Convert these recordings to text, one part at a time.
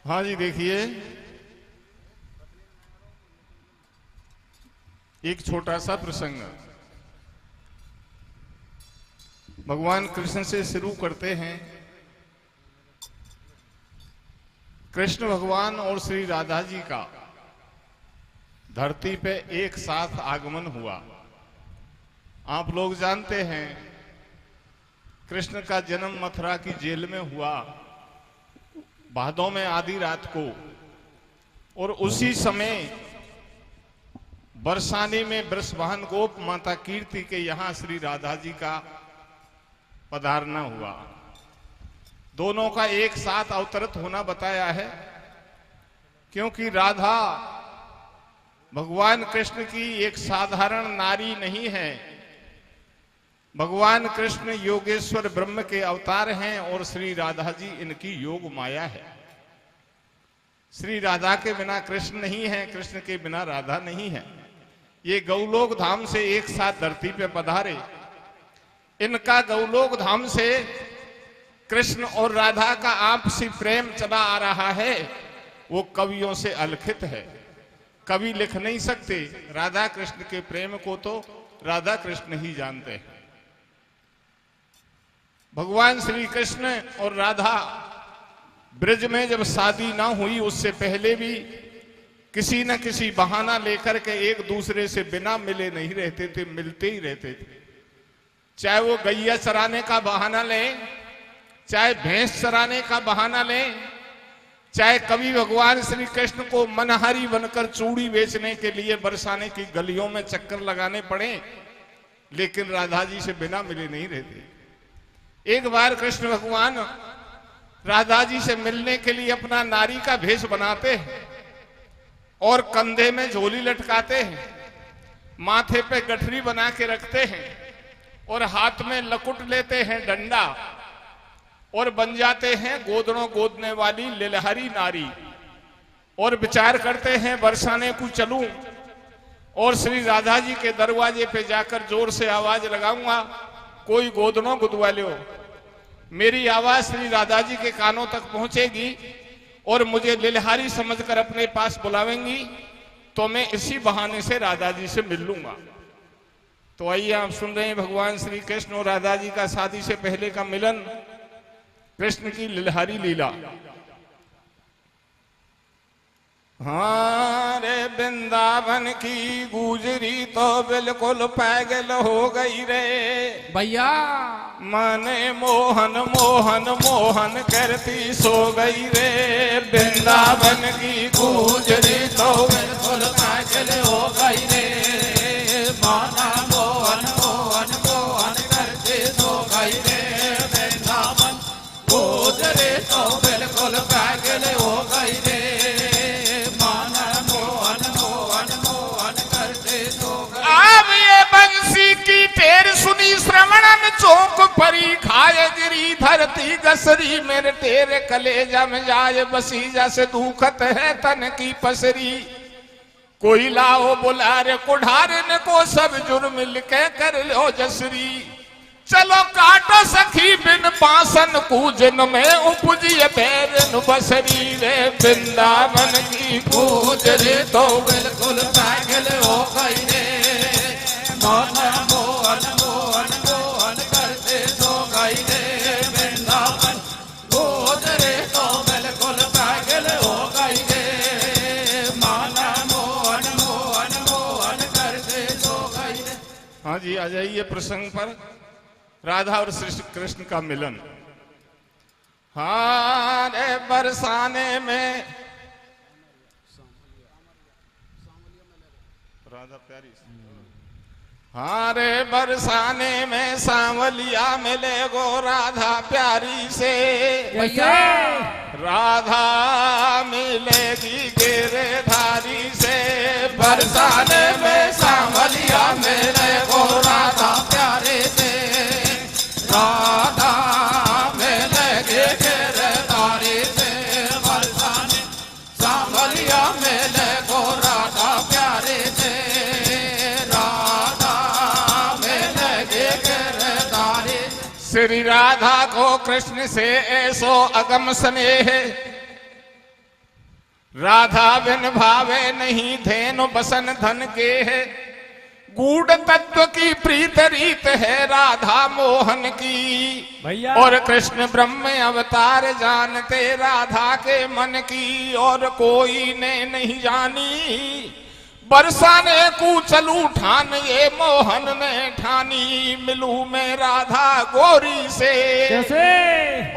हाँ जी, देखिए एक छोटा सा प्रसंग भगवान कृष्ण से शुरू करते हैं। कृष्ण भगवान और श्री राधा जी का धरती पे एक साथ आगमन हुआ। आप लोग जानते हैं कृष्ण का जन्म मथुरा की जेल में हुआ भादों में आधी रात को, और उसी समय बरसाने में वृषभान गोप माता कीर्ति के यहां श्री राधा जी का पधारना हुआ। दोनों का एक साथ अवतरित होना बताया है, क्योंकि राधा भगवान कृष्ण की एक साधारण नारी नहीं है। भगवान कृष्ण योगेश्वर ब्रह्म के अवतार हैं और श्री राधा जी इनकी योग माया है। श्री राधा के बिना कृष्ण नहीं है, कृष्ण के बिना राधा नहीं है। ये गौलोक धाम से एक साथ धरती पे पधारे। इनका गौलोक धाम से कृष्ण और राधा का आपसी प्रेम चला आ रहा है, वो कवियों से अलखित है। कवि लिख नहीं सकते। राधा कृष्ण के प्रेम को तो राधा कृष्ण ही जानते हैं। भगवान श्री कृष्ण और राधा ब्रज में जब शादी ना हुई, उससे पहले भी किसी न किसी बहाना लेकर के एक दूसरे से बिना मिले नहीं रहते थे, मिलते ही रहते थे। चाहे वो गैया चराने का बहाना लें, चाहे भैंस चराने का बहाना लें, चाहे कभी भगवान श्री कृष्ण को मनहारी बनकर चूड़ी बेचने के लिए बरसाने की गलियों में चक्कर लगाने पड़े, लेकिन राधा जी से बिना मिले नहीं रहते। एक बार कृष्ण भगवान राधा जी से मिलने के लिए अपना नारी का भेष बनाते हैं और कंधे में झोली लटकाते हैं, माथे पे गठरी बना के रखते हैं और हाथ में लकुट लेते हैं डंडा, और बन जाते हैं गोदड़ों गोदने वाली लिलहरी नारी। और विचार करते हैं बरसाने को चलूं और श्री राधा जी के दरवाजे पे जाकर जोर से आवाज लगाऊंगा, कोई गोदड़ों गुदवा लो। मेरी आवाज श्री राधा जी के कानों तक पहुंचेगी और मुझे लिलहारी समझकर अपने पास बुलावेंगी, तो मैं इसी बहाने से राधा जी से मिल लूंगा। तो आइए, आप सुन रहे हैं भगवान श्री कृष्ण और राधा जी का शादी से पहले का मिलन, कृष्ण की लिलहारी लीला। हाँ रे वृंदावन की गुजरी तो बिल्कुल पागल हो गई रे भैया। माने मोहन मोहन मोहन करती सो गई रे। वृंदावन की गुजरी तो बिल्कुल पागल हो गई रे। माना मोहन मोहन मोहन करती सो गई रे। वृंदावन गुजरी तो बिल्कुल पागल हो गई रे। सुनी श्रवणन चौक परी खाए गिरी धरती गसरी। मेरे तेरे कलेजा में जाए बसी जैसे दुखत है तन की पसरी। कोई लाओ बुलारे कुठारन को सब जुर्म लिखे कर लो जसरी। चलो काटो सखी बिन पासन कूजन में उपजिए बैरन बसरी रे। वृंदावन की गुजरी तो बिल्कुल पागल हो गई रे। मोहन मोहन मोहन मोहन करते सो गई रे। वृंदावन गुजरे तो बिल्कुल पागल हो गई रे। माना मोहन मोहन मोहन करते सो गई रे। हाँ जी, आ जाइए प्रसंग पर। राधा और श्री कृष्ण का मिलन। हाँ रे बरसाने में राधा प्यारी। हाँ रे बरसाने में सांवलिया मिले गो राधा प्यारी से। राधा मिलेगी गिरधारी से। बरसाने में सांवलिया मिले गो राधा प्यारी से। राधा मिलेगी गिरधारी से। बरसाने सांवलिया मिले गो राधा प्यारी से। श्री राधा को कृष्ण से ऐसो अगम स्नेह, राधा बिन भावे नहीं धेनु बसन धन के है। गूढ़ तत्व की प्रीत रीत है राधा मोहन की भैया और कृष्ण ब्रह्म अवतार जानते राधा के मन की और कोई ने नहीं जानी। बरसाने कूचलू ठान ये मोहन ने ठानी। मिलू मैं राधा गोरी से कैसे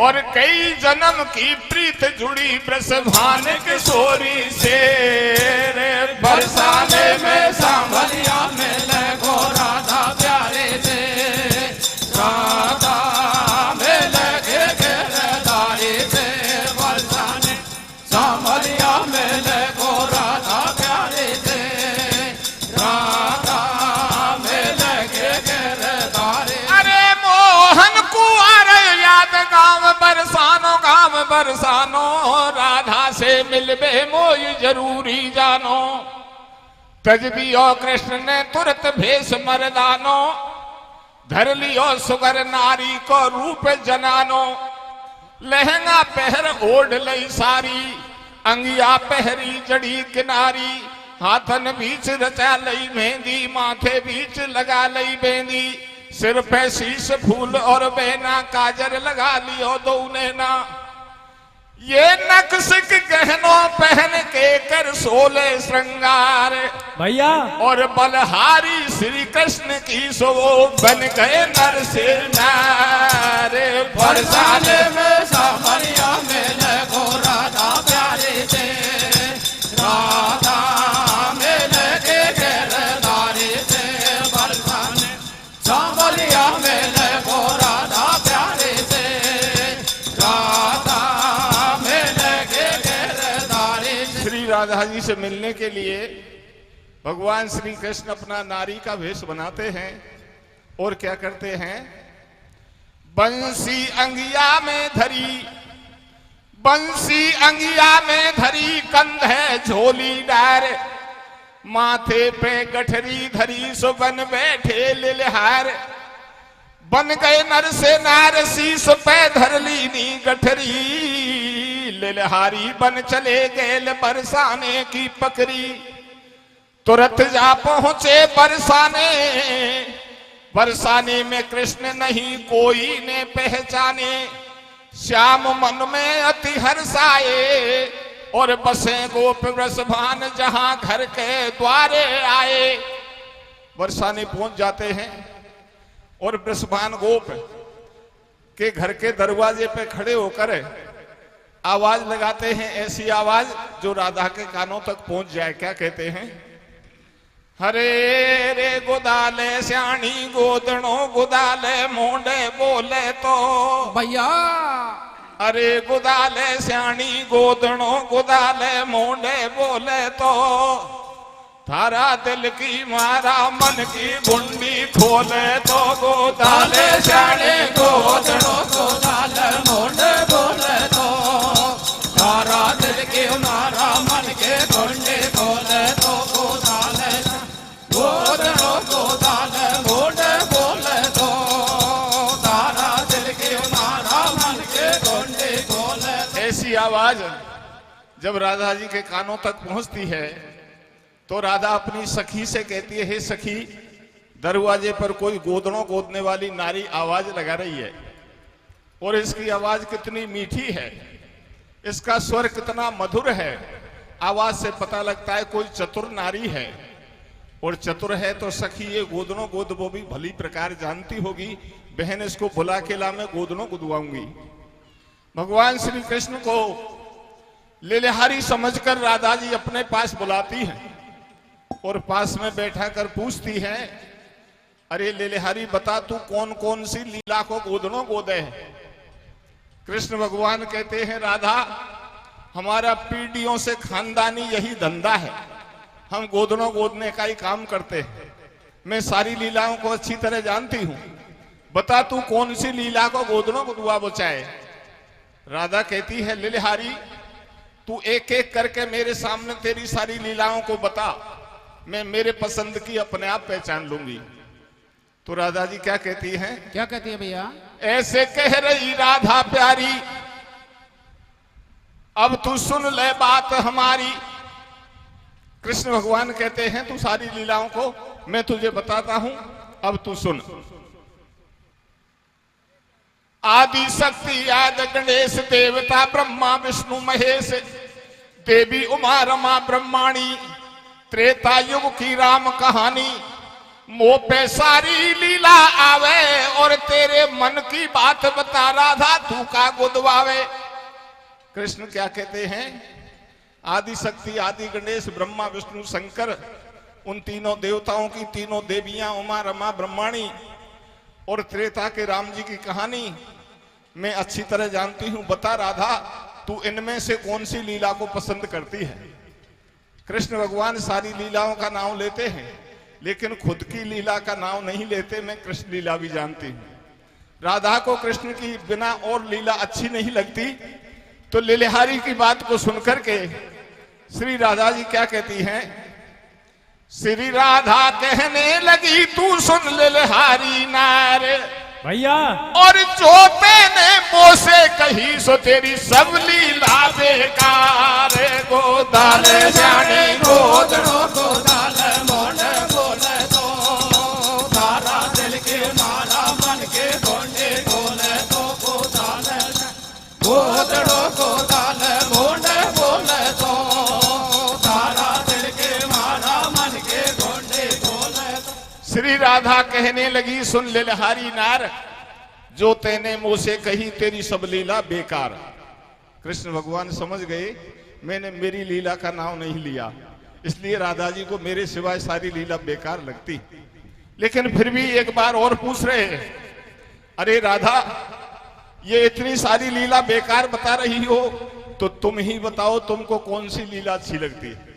और कई जन्म की प्रीत जुड़ी ब्रजभान किशोरी से। रे बरसाने में सांभलिया में लगो राधा प्यारे से। राधा में लगे गिरधारी से। बरसाने सांभलिया में लगो राधा प्यारे से। राधा में लगे गिरधारी। अरे मोहन कुंवर याद गाँव बरसानो राधा से मिलबे मोई जरूरी जानो। तज दियो कृष्ण ने तुरंत भेष मर्दानो। धर लियो सुगर नारी को रूप जनानो। लहंगा पहर ओढ़ लई सारी अंगिया पहरी जड़ी किनारी। हाथन बीच रचा लई मेहंदी माथे बीच लगा लई बेंदी। सिर पे शीश फूल और बेना काजर लगा लियो दो नैना। ये नक्सिक गहनों पहन के कर सोले श्रृंगार। भैया और बलहारी श्री कृष्ण की सो बन गए नर से नार। बरसाने में सांभलिया में लगो राधा प्यारे से। राधा में लगे गिरधारी से। बरसाने सांभलिया में लगो राधा प्यारे से। राधा में लगे गिरधारी से। श्री राधा जी से मिलने के लिए भगवान श्री कृष्ण अपना नारी का वेश बनाते हैं और क्या करते हैं। बंसी अंगिया में धरी बंसी अंगिया में धरी कंध है झोली डार। माथे पे गठरी धरी सो बन बैठे लिलहार। बन गए नर से नार शीस पे धर ली नी गठरी। लिलहारी बन चले गेल बरसाने की पकड़ी। तुरंत जा पहुंचे बरसाने। बरसाने में कृष्ण नहीं कोई ने पहचाने। श्याम मन में अति हर्षाए और बसे गोप वृषभान जहां घर के द्वारे आए। बरसाने पहुंच जाते हैं और वृषभान गोप के घर के दरवाजे पे खड़े होकर आवाज लगाते हैं। ऐसी आवाज जो राधा के कानों तक पहुंच जाए। क्या कहते हैं। हरे रे गुदाले श्याणी गोदणो गुदाले मोंडे बोले तो। भैया अरे गुदाले श्याणी गोदणो गुदाले मोंडे बोले तो। थारा दिल की मारा मन की बुंडी खोले तो। गोदाले श्याणी गोदड़ो गोदाले मोंडे बोले तो। तारा दिल के मारा मन के गुंडे खोले तो। गोदाले गोदड़ो गोदाले मोंडे बोले तो। तारा दिल के मारा मन के गुंडे खोले। ऐसी आवाज जब राधा जी के कानों तक पहुंचती है तो राधा अपनी सखी से कहती है। हे सखी दरवाजे पर कोई गोदड़ों गोदने वाली नारी आवाज लगा रही है और इसकी आवाज कितनी मीठी है। इसका स्वर कितना मधुर है। आवाज से पता लगता है कोई चतुर नारी है। और चतुर है तो सखी ये गोदड़ों गोद वो भी भली प्रकार जानती होगी। बहन इसको बुला के ला मैं गोदड़ों गुदवाऊंगी। भगवान श्री कृष्ण को लिलहारी समझकर राधा जी अपने पास बुलाती हैं और पास में बैठा कर पूछती है। अरे लिलहारी बता तू कौन कौन सी लीला को गोदड़ों गोदे है। कृष्ण भगवान कहते हैं राधा हमारा पीढ़ियों से खानदानी यही धंधा है। हम गोदड़ों गोदने का ही काम करते हैं। मैं सारी लीलाओं को अच्छी तरह जानती हूं। बता तू कौन सी लीला को गोदड़ों गुदवा बचाए। राधा कहती है लिलहारी तू एक एक करके मेरे सामने तेरी सारी लीलाओं को बता। मैं मेरे पसंद की अपने आप पहचान लूंगी। तो राधा जी क्या कहती हैं। क्या कहती है भैया। ऐसे कह रही राधा प्यारी अब तू सुन ले बात हमारी। कृष्ण भगवान कहते हैं तू सारी लीलाओं को मैं तुझे बताता हूं, अब तू सुन। आदि शक्ति आदि गणेश देवता ब्रह्मा विष्णु महेश, देवी उमा रमा ब्रह्माणी, त्रेता युग की राम कहानी। मोह पे सारी लीला आवे और तेरे मन की बात बता राधा तू का गुदवावे। कृष्ण क्या कहते हैं? आदि शक्ति आदि गणेश ब्रह्मा विष्णु शंकर, उन तीनों देवताओं की तीनों देवियां उमा रमा ब्रह्माणी और त्रेता के राम जी की कहानी मैं अच्छी तरह जानती हूं। बता राधा तू इनमें से कौन सी लीला को पसंद करती है? कृष्ण भगवान सारी लीलाओं का नाम लेते हैं लेकिन खुद की लीला का नाम नहीं लेते। मैं कृष्ण लीला भी जानती हूं। राधा को कृष्ण की बिना और लीला अच्छी नहीं लगती, तो लिलहारी की बात को सुनकर के श्री राधा जी क्या कहती हैं? श्री राधा कहने लगी तू सुन लिलहारी नार भैया, और जो तेने मुंह से कही सो तेरी सब लीला बेकार। गोदाल जाने गोदड़ो गोदाल मोड़ बोले तो, तारा दिल के मारा मन के गोंडे बोले तो। गोदड़ो गोदाल मोड़ बोले तो, तारा दिल के मारा मन के गोंडे बोले तो। श्री राधा कहने लगी सुन लिलहारी नार, जो तेने मुंह से कही तेरी सब लीला बेकार। कृष्ण भगवान समझ गए मैंने मेरी लीला का नाम नहीं लिया, इसलिए राधा जी को मेरे सिवाय सारी लीला बेकार लगती। लेकिन फिर भी एक बार और पूछ रहे हैं, अरे राधा ये इतनी सारी लीला बेकार बता रही हो तो तुम ही बताओ तुमको कौन सी लीला अच्छी लगती है?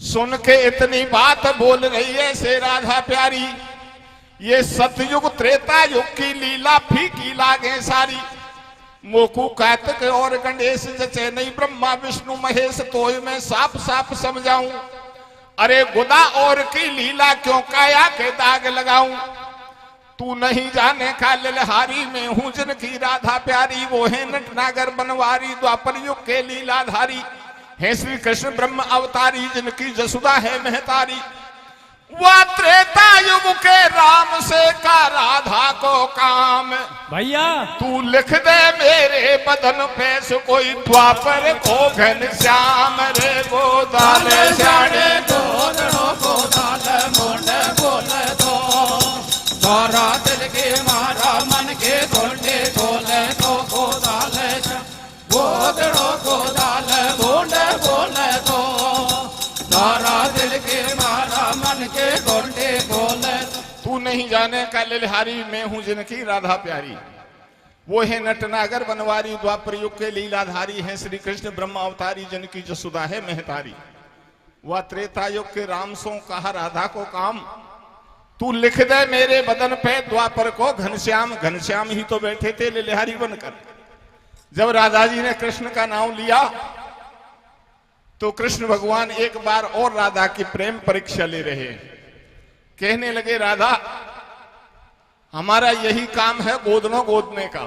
सुन के इतनी बात बोल रही है से राधा प्यारी, ये सतयुग त्रेता युग की लीला फीकी लागे सारी। मोकू कार्तिक और गणेश जचे नहीं ब्रह्मा विष्णु महेश, तो मैं साफ साफ समझाऊं। अरे गुदा और की लीला क्यों काया के दाग लगाऊं? तू नहीं जाने का लिलहारी में हूं जिनकी राधा प्यारी। वो है नटनागर बनवारी द्वापर युग के लीलाधारी, है श्री कृष्ण ब्रह्म अवतारी जिनकी जसुदा है महतारी। वह त्रेता युग के राम से का राधा को काम। भैया तू लिख दे मेरे बदन पे से कोई द्वापर को घन श्याम। रे गोदाल जाने गोदड़ो गोदाल मोड़ बोले तो, तारा दिल के मारा मन के गोंडे बोले तो। गोदाल गोदड़ो गोदाल मोड़ बोले तो, तारा दिल के मारा मन के गोंडे बोले तो। तू नहीं जाने का लिलहारी मैं हूं जिनकी राधा प्यारी। वो है नटनागर बनवारी द्वापर युग के लीलाधारी, हैं श्री कृष्ण ब्रह्म अवतारी जिनकी जसुदा है महतारी। वह त्रेता युग के राम सो कहा राधा को काम। तू लिख दे मेरे बदन पे द्वापर को घनश्याम। घनश्याम ही तो बैठे थे लिलहारी बनकर। जब राधा जी ने कृष्ण का नाम लिया तो कृष्ण भगवान एक बार और राधा की प्रेम परीक्षा ले रहे। कहने लगे राधा हमारा यही काम है गोदने का,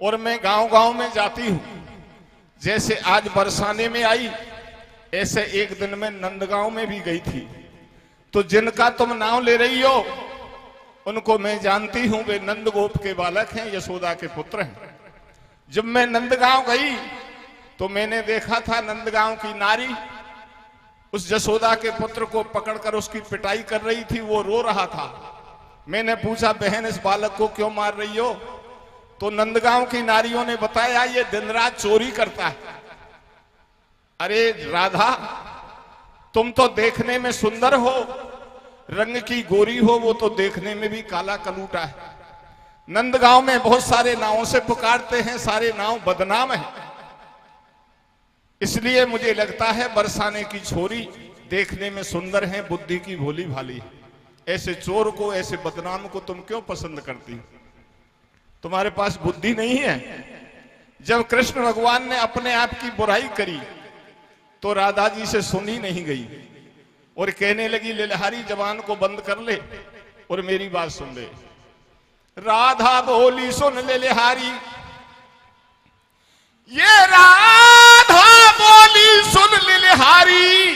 और मैं गांव गांव में जाती हूं। जैसे आज बरसाने में आई ऐसे एक दिन में नंदगांव में भी गई थी। तो जिनका तुम नाम ले रही हो उनको मैं जानती हूं, वे नंदगोप के बालक हैं, यशोदा के पुत्र हैं। जब मैं नंदगांव गई तो मैंने देखा था नंदगांव की नारी उस यशोदा के पुत्र को पकड़कर उसकी पिटाई कर रही थी। वो रो रहा था। मैंने पूछा बहन इस बालक को क्यों मार रही हो? तो नंदगांव की नारियों ने बताया ये दिन रात चोरी करता है। अरे राधा तुम तो देखने में सुंदर हो, रंग की गोरी हो, वो तो देखने में भी काला कलूटा है। नंदगांव में बहुत सारे नावों से पुकारते हैं, सारे नाव बदनाम है। इसलिए मुझे लगता है बरसाने की छोरी देखने में सुंदर है, बुद्धि की भोली भाली है। ऐसे चोर को, ऐसे बदनाम को तुम क्यों पसंद करती? तुम्हारे पास बुद्धि नहीं है। जब कृष्ण भगवान ने अपने आप की बुराई करी तो राधा जी से सुनी नहीं गई और कहने लगी लिलहारी जबान को बंद कर ले और मेरी बात सुन ले। राधा बोली सुन लिलहारी ये राधा बोली सुन लिलहारी,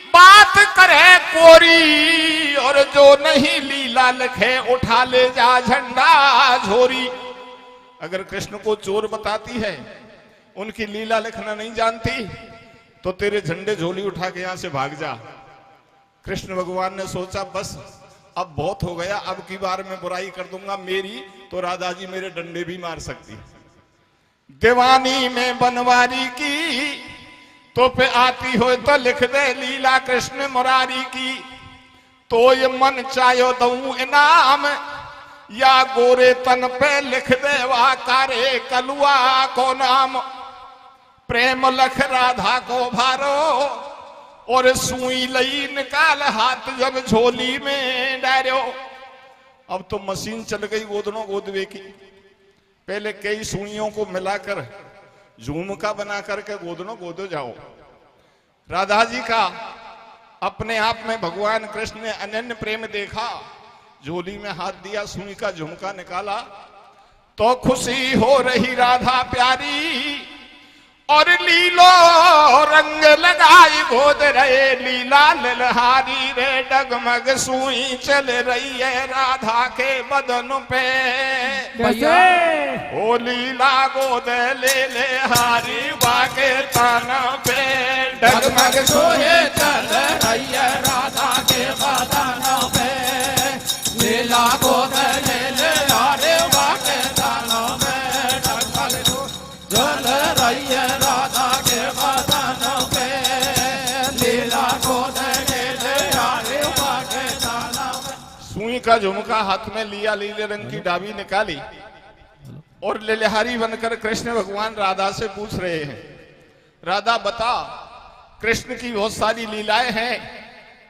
बात करे कोरी, और जो नहीं लीला लिखे उठा ले जा झंडा झोरी। अगर कृष्ण को चोर बताती है, उनकी लीला लिखना नहीं जानती, तो तेरे झंडे झोली उठा के यहां से भाग जा। कृष्ण भगवान ने सोचा बस अब बहुत हो गया, अब की बार मैं बुराई कर दूंगा मेरी, तो राधा जी मेरे डंडे भी मार सकती। दीवानी में बनवारी की, तो पे आती हो तो लिख दे लीला कृष्ण मुरारी की। तो ये मन चायो दऊं इनाम, या गोरे तन पे लिख दे वाकारे कलुआ को नाम। प्रेम लख राधा को भारो, और सुई लई निकाल हाथ जब झोली में डारो। अब तो मशीन चल गई गोदनों गोदवे की। पहले कई सुइयों को मिलाकर झुमका बना करके गोदनों गोदो जाओ। राधा जी का अपने आप में भगवान कृष्ण ने अनन्य प्रेम देखा, झोली में हाथ दिया, सुई का झुमका निकाला, तो खुशी हो रही राधा प्यारी, और लीलो रंग लगाई गोद रहे लीला ललहारी रे। डगमग सुई चल रही है राधा के बदन पे, ओ लीला गोद ले ले हारी बाके तन पे। डगमग सुई चल रही है राधा के बदन पे, लीला गोद ले ले हारी बाके तन पे। डगमग चल रही है राधा के बदन पे, लीला गोद ले ले हारी बाके तन पे। सुई का झुमका हाथ में लिया, लीले रंग की डाबी निकाली, और लिलहारी बनकर कृष्ण भगवान राधा से पूछ रहे हैं, राधा बता, कृष्ण की बहुत सारी लीलाएं हैं,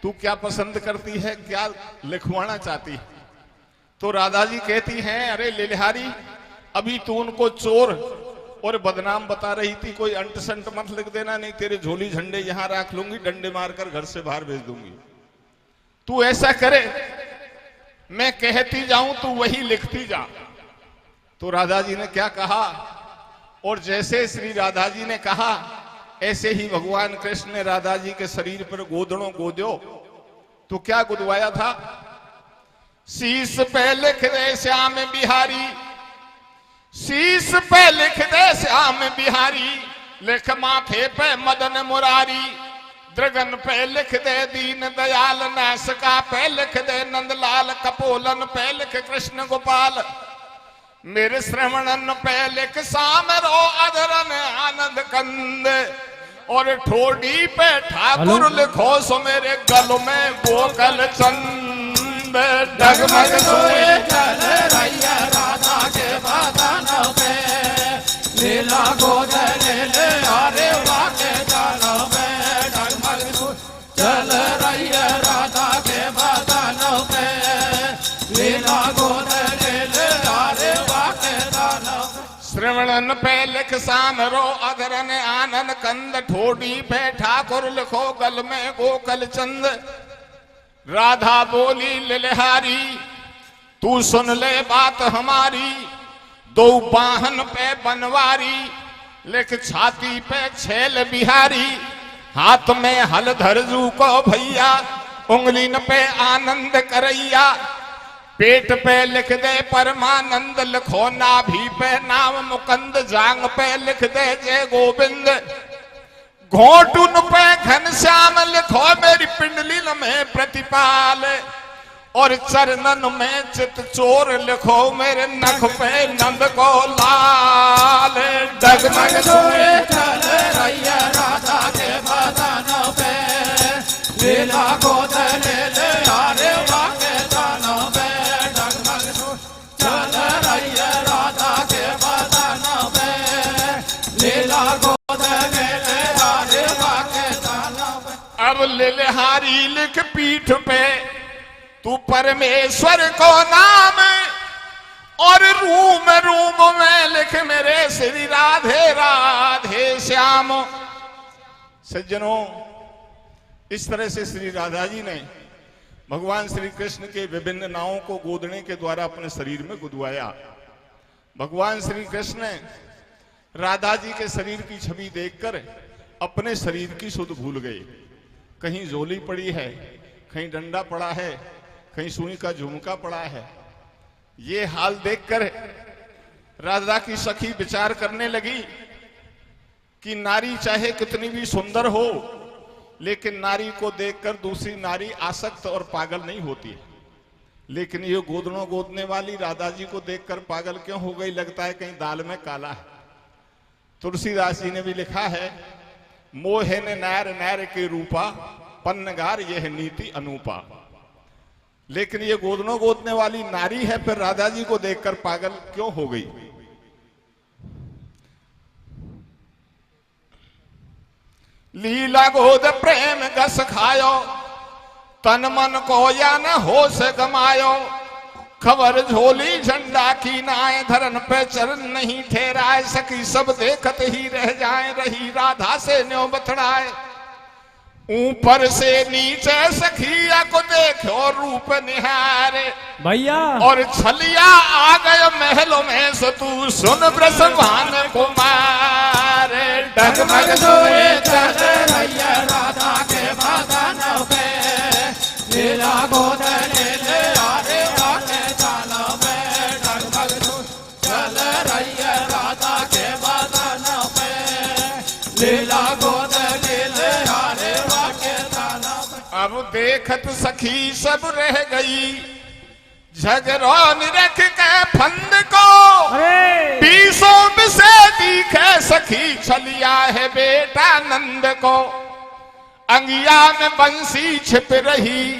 तू क्या पसंद करती है, क्या लिखवाना चाहती है? तो राधा जी कहती हैं, अरे लिलहारी, अभी तू उनको चोर और बदनाम बता रही थी, कोई अंट संट मत लिख देना, नहीं तेरे झोली झंडे यहां रख लूंगी, डंडे मारकर घर से बाहर भेज दूंगी। तू ऐसा करे, मैं कहती जाऊं तू वही लिखती जा। तो राधा जी ने क्या कहा, और जैसे श्री राधा जी ने कहा ऐसे ही भगवान कृष्ण ने राधा जी के शरीर पर गोदड़ों गोदो। तो क्या गुदवाया था, शीश पे लिख दे श्याम बिहारी, शीश पे लिख दे श्याम बिहारी, लिख माथे पे मदन मुरारी, द्रगन पे लिख दे दीन दयाल, नासिका पे लिख दे नंदलाल, कपोलन पे लिख कृष्ण गोपाल, मेरे श्रवणन पे लिख सामरो अधरन आनंद कंद, और ठोड़ी पे ठाकुर लिखो सो मेरे गल में गोकल चंद। डगमग सोए चल रही है राधा के बदन पे, लीला गोद ले ले हारे बाके तन पे। डगमग सोए चल रही है राधा के बदन पे, लीला गोद ले ले हारे बाके तन पे। श्रवणन पे लिख सामरो अधरन आनंद कंद, ठोड़ी पे ठाकुर लिखो गल में गोकल चंद। राधा बोली लिलहारी, तू सुन ले बात हमारी, दो बाहन पे बनवारी, लिख छाती पे छेल बिहारी, हाथ में हल धरजू को भैया, उंगलीन पे आनंद करैया, पेट पे लिख दे परमानंद, लिखो नाभि पे नाम मुकंद, जांग पे लिख दे जय गोविंद, घोटुन पे घनश्याम लिखो मेरी पिंडली में प्रतिपाल, और चरणन में चित चोर लिखो मेरे नख पे नंद को लाल। डगमग सोए चल रही है राधा के बदन पे, लीला गोद ले ले हारे बाके तन पे। डगमग सोए चल रही है राधा के बदन पे, लीला गोद ले ले हारे बाके तन पे। अब लिलहारी लिख पीठ पे तू परमेश्वर को नाम, और रूम रूम में लिख मेरे श्री राधे राधे श्याम। सज्जनों, इस तरह से श्री राधा जी ने भगवान श्री कृष्ण के विभिन्न नावों को गोदने के द्वारा अपने शरीर में गुदवाया। भगवान श्री कृष्ण ने राधा जी के शरीर की छवि देखकर अपने शरीर की सुध भूल गए। कहीं झोली पड़ी है, कहीं डंडा पड़ा है, कहीं सुई का झुमका पड़ा है। ये हाल देखकर राधा की सखी विचार करने लगी कि नारी चाहे कितनी भी सुंदर हो, लेकिन नारी को देखकर दूसरी नारी आसक्त और पागल नहीं होती है। लेकिन ये गोदनों गोदने वाली राधा जी को देखकर पागल क्यों हो गई? लगता है कहीं दाल में काला है। तुलसीदास जी ने भी लिखा है, मोहे ने नैर नैर के रूपा, पन्नगार यह नीति अनूपा। लेकिन ये गोदनों गोदने वाली नारी है, फिर राधा जी को देखकर पागल क्यों हो गई? लीला गोद प्रेम गस खायो, तन मन को या न होश गमायो। खबर झोली झंडा की नाए, धरन पे चरण नहीं ठहराए। सखी सब देखत ही रह जाए, रही राधा से न्यों बथड़ाए। ऊपर से नीचे सखिया को देखो रूप निहारे भैया, और छलिया आ गए महलों में से, तू सुन ब्रसवान कुमार। डगमग सोए चल रैया राधा के बदन पे, लीला गोद ले ले आरे आरे जाना में। डगमग चल रैया राधा के बदन पे, लीला गोद ले ले आरे आरे जाना में। अब देखत सखी सब रह गई, झगड़ो निरख के फंद को। बीसों में से दिखे सखी, छलिया है बेटा नंद को। अंगिया में बंसी छिप रही,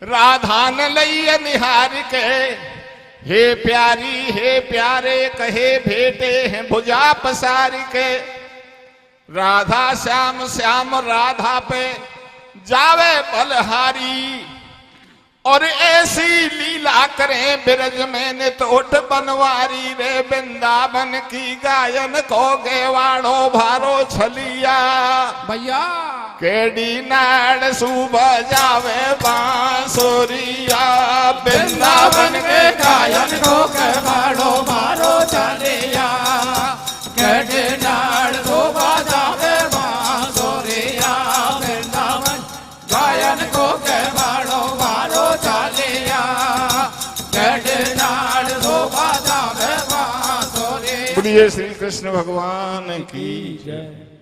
राधा ने लई निहार के। हे प्यारी हे प्यारे कहे भेटे हैं भुजा पसार के। राधा श्याम श्याम राधा पे जावे बलहारी, और ऐसी लीला करें बिरज में नितोट बनवारी रे। वृंदावन की गायन को गेवाड़ो भारो छलिया, भैया केडी नाड़ सुबह जावे बांसुरिया। वृंदावन के गायन को गेवाड़ो भारो छलिया, केडी नाड़ सुबह जावे बांसुरिया। वृंदावन गायन को गेवाड़ो भारो छलिया, केडी नाड़ सुबह जावे बांसुरिया। बोलिए श्री कृष्ण भगवान की जय।